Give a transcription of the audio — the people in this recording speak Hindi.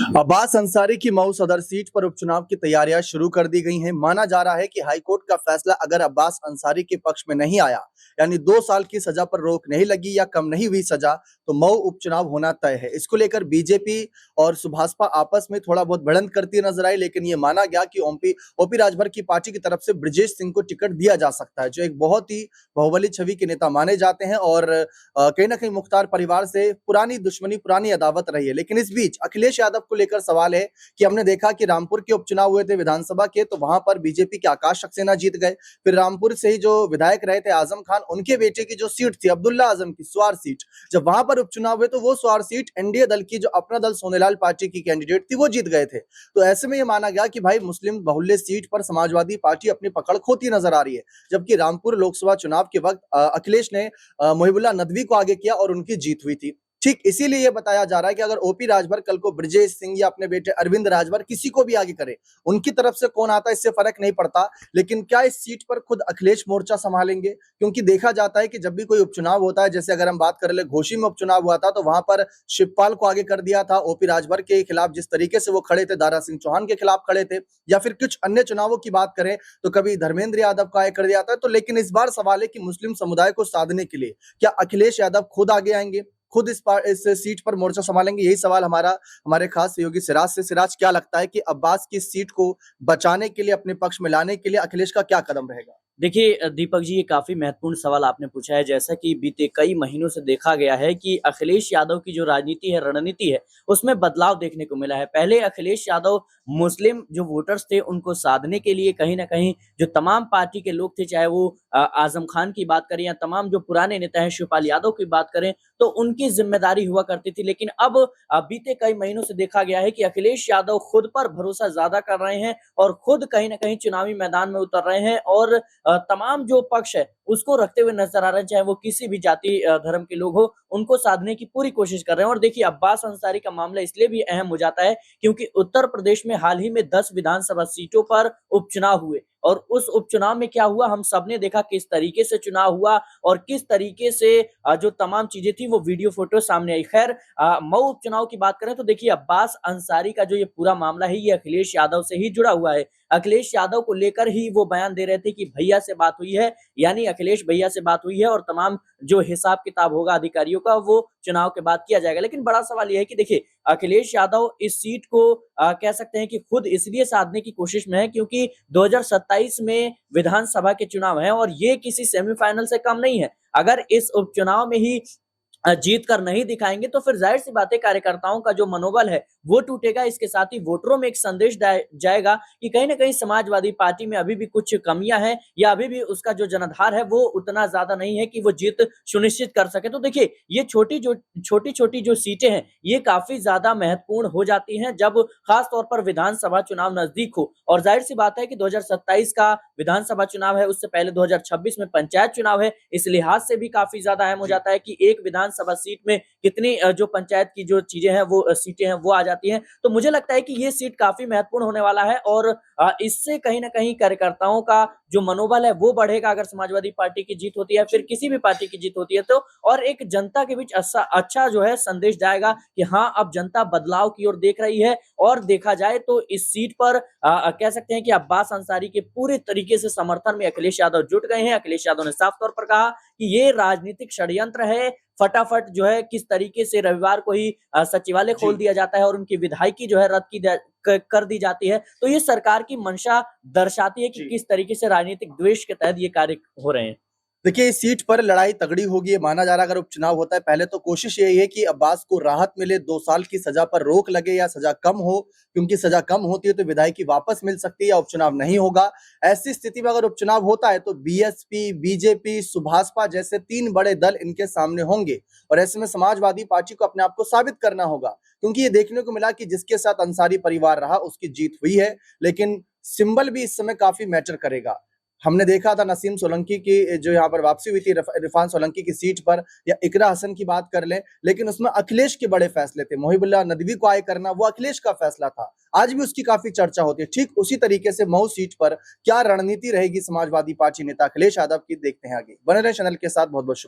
अब्बास अंसारी की मऊ सदर सीट पर उपचुनाव की तैयारियां शुरू कर दी गई हैं। माना जा रहा है कि हाईकोर्ट का फैसला अगर अब्बास अंसारी के पक्ष में नहीं आया, यानी 2 साल की सजा पर रोक नहीं लगी या कम नहीं हुई सजा, तो मऊ उपचुनाव होना तय है। इसको लेकर बीजेपी और सुभाषपा आपस में थोड़ा बहुत भिड़ंत करती नजर आई, लेकिन ये माना गया कि ओपी राजभर की पार्टी की तरफ से ब्रजेश सिंह को टिकट दिया जा सकता है, जो एक बहुत ही बाहुबली छवि के नेता माने जाते हैं और कहीं ना कहीं मुख्तार परिवार से पुरानी दुश्मनी, पुरानी अदावत रही है। लेकिन इस बीच अखिलेश यादव को लेकर सवाल है कि हमने देखा कि रामपुर के उपचुनाव हुए थे विधानसभा के, तो वहां पर बीजेपी के आकाश सक्सेना जीत गए। फिर रामपुर से ही जो विधायक रहे थे आजम खान, उनके बेटे की जो सीट थी अब्दुल्ला आजम की स्वार सीट, जब वहां पर उपचुनाव हुए तो वो स्वार सीट एनडीए दल की, जो अपना दल सोनेलाल पार्टी की कैंडिडेट थी, वो जीत गए थे। तो ऐसे में ये माना गया कि भाई मुस्लिम बहुल्य सीट पर समाजवादी पार्टी अपनी पकड़ खोती नजर आ रही है। जबकि रामपुर लोकसभा चुनाव के वक्त अखिलेश ने मुहिबुल्लाह नदवी को आगे किया और उनकी जीत हुई थी। ठीक इसीलिए ये बताया जा रहा है कि अगर ओपी राजभर कल को ब्रजेश सिंह या अपने बेटे अरविंद राजभर किसी को भी आगे करे, उनकी तरफ से कौन आता है इससे फर्क नहीं पड़ता। लेकिन क्या इस सीट पर खुद अखिलेश मोर्चा संभालेंगे? क्योंकि देखा जाता है कि जब भी कोई उपचुनाव होता है, जैसे अगर हम बात कर ले घोसी में उपचुनाव हुआ था, तो वहां पर शिवपाल को आगे कर दिया था। ओपी राजभर के खिलाफ जिस तरीके से वो खड़े थे, दारा सिंह चौहान के खिलाफ खड़े थे, या फिर कुछ अन्य चुनावों की बात करें तो कभी धर्मेंद्र यादव को आगे कर दिया था। तो लेकिन इस बार सवाल है कि मुस्लिम समुदाय को साधने के लिए क्या अखिलेश यादव खुद आगे आएंगे, खुद इस सीट पर मोर्चा संभालेंगे? यही सवाल हमारे खास सहयोगी सिराज से। सिराज, क्या लगता है कि अब्बास की सीट को बचाने के लिए, अपने पक्ष में लाने के लिए अखिलेश का क्या कदम रहेगा? देखिए दीपक जी, ये काफी महत्वपूर्ण सवाल आपने पूछा है। जैसा कि बीते कई महीनों से देखा गया है कि अखिलेश यादव की जो राजनीति है, रणनीति है, उसमें बदलाव देखने को मिला है। पहले अखिलेश यादव मुस्लिम जो वोटर्स थे उनको साधने के लिए कहीं ना कहीं जो तमाम पार्टी के लोग थे, चाहे वो आजम खान की बात करें या तमाम जो पुराने नेता हैं शिवपाल यादव की बात करें, तो उनकी जिम्मेदारी हुआ करती थी। लेकिन अब बीते कई महीनों से देखा गया है कि अखिलेश यादव खुद पर भरोसा ज्यादा कर रहे हैं और खुद कहीं ना कहीं चुनावी मैदान में उतर रहे हैं और तमाम जो पक्ष है उसको रखते हुए नजर आ रहे हैं, चाहे वो किसी भी जाति धर्म के लोग हो, उनको साधने की पूरी कोशिश कर रहे हैं। और देखिए, अब्बास अंसारी का मामला इसलिए भी अहम हो जाता है क्योंकि उत्तर प्रदेश में हाल ही में 10 विधानसभा सीटों पर उपचुनाव हुए और उस उपचुनाव में क्या हुआ, हम सबने देखा किस तरीके से चुनाव हुआ और किस तरीके से जो तमाम चीजें थी वो वीडियो फोटो सामने आई। खैर, मऊ उपचुनाव की बात करें तो देखिए, अब्बास अंसारी का जो ये पूरा मामला है ये अखिलेश यादव से ही जुड़ा हुआ है। अखिलेश यादव को लेकर ही वो बयान दे रहे थे कि भैया से बात हुई है, यानी अखिलेश भैया से बात हुई है और तमाम जो हिसाब किताब होगा अधिकारियों का वो चुनाव के बाद किया जाएगा। लेकिन बड़ा सवाल यह है कि देखिए, अखिलेश यादव इस सीट को कह सकते हैं कि खुद इसलिए साधने की कोशिश में है क्योंकि 2027 में विधानसभा के चुनाव है और ये किसी सेमीफाइनल से कम नहीं है। अगर इस उपचुनाव में ही जीत कर नहीं दिखाएंगे तो फिर जाहिर सी बात है कार्यकर्ताओं का जो मनोबल है वो टूटेगा। इसके साथ ही वोटरों में एक संदेश जाएगा कि कहीं ना कहीं समाजवादी पार्टी में अभी भी कुछ कमियां हैं या अभी भी उसका जो जनाधार है वो उतना ज्यादा नहीं है कि वो जीत सुनिश्चित कर सके। तो देखिए, ये छोटी छोटी जो सीटें हैं ये काफी ज्यादा महत्वपूर्ण हो जाती हैं जब खास तौर पर विधानसभा चुनाव नजदीक हो। और जाहिर सी बात है कि 2027 का विधानसभा चुनाव है, उससे पहले 2026 में पंचायत चुनाव है। इस लिहाज से भी काफी ज्यादा अहम हो जाता है कि एक विधानसभा सीट में कितनी जो पंचायत की जो चीजें हैं वो सीटें हैं वो आ जाती हैं। तो मुझे लगता है कि ये सीट काफी महत्वपूर्ण होने वाला है और इससे कहीं ना कहीं कार्यकर्ताओं का जो मनोबल है वो बढ़ेगा अगर समाजवादी पार्टी की जीत होती है, फिर किसी भी पार्टी की जीत होती है तो। और एक जनता के बीच अच्छा जो है संदेश जाएगा कि हाँ, अब जनता बदलाव की ओर देख रही है। और देखा जाए तो इस सीट पर कह सकते हैं कि अब्बास अंसारी के पूरे तरीके से समर्थन में अखिलेश यादव जुट गए हैं। अखिलेश यादव ने साफ तौर पर कहा कि ये राजनीतिक षड्यंत्र है, फटाफट जो है किस तरीके से रविवार को ही सचिवालय खोल दिया जाता है और उनकी विधायकी जो है रद्द कर दी जाती है। तो ये सरकार की मंशा दर्शाती है कि किस तरीके से राजनीतिक द्वेष के तहत ये कार्य हो रहे हैं। देखिए, इस सीट पर लड़ाई तगड़ी होगी, ये माना जा रहा है। अगर उपचुनाव होता है, पहले तो कोशिश यही है कि अब्बास को राहत मिले, 2 साल की सजा पर रोक लगे या सजा कम हो, क्योंकि सजा कम होती है तो विधायकी वापस मिल सकती है या उपचुनाव नहीं होगा। ऐसी स्थिति में अगर उपचुनाव होता है तो बीएसपी, बीजेपी, सुभाषपा जैसे 3 बड़े दल इनके सामने होंगे और ऐसे में समाजवादी पार्टी को अपने आप को साबित करना होगा, क्योंकि ये देखने को मिला कि जिसके साथ अंसारी परिवार रहा उसकी जीत हुई है। लेकिन सिंबल भी इस समय काफी मैटर करेगा। हमने देखा था नसीम सोलंकी की जो यहाँ पर वापसी हुई थी इरफान सोलंकी की सीट पर, या इकरा हसन की बात कर लें, लेकिन उसमें अखिलेश के बड़े फैसले थे। मुहिबुल्लाह नदवी को आगे करना वो अखिलेश का फैसला था, आज भी उसकी काफी चर्चा होती है। ठीक उसी तरीके से मऊ सीट पर क्या रणनीति रहेगी समाजवादी पार्टी नेता अखिलेश यादव की, देखते हैं आगे। बने रहे चैनल के साथ। बहुत बहुत शुक्रिया।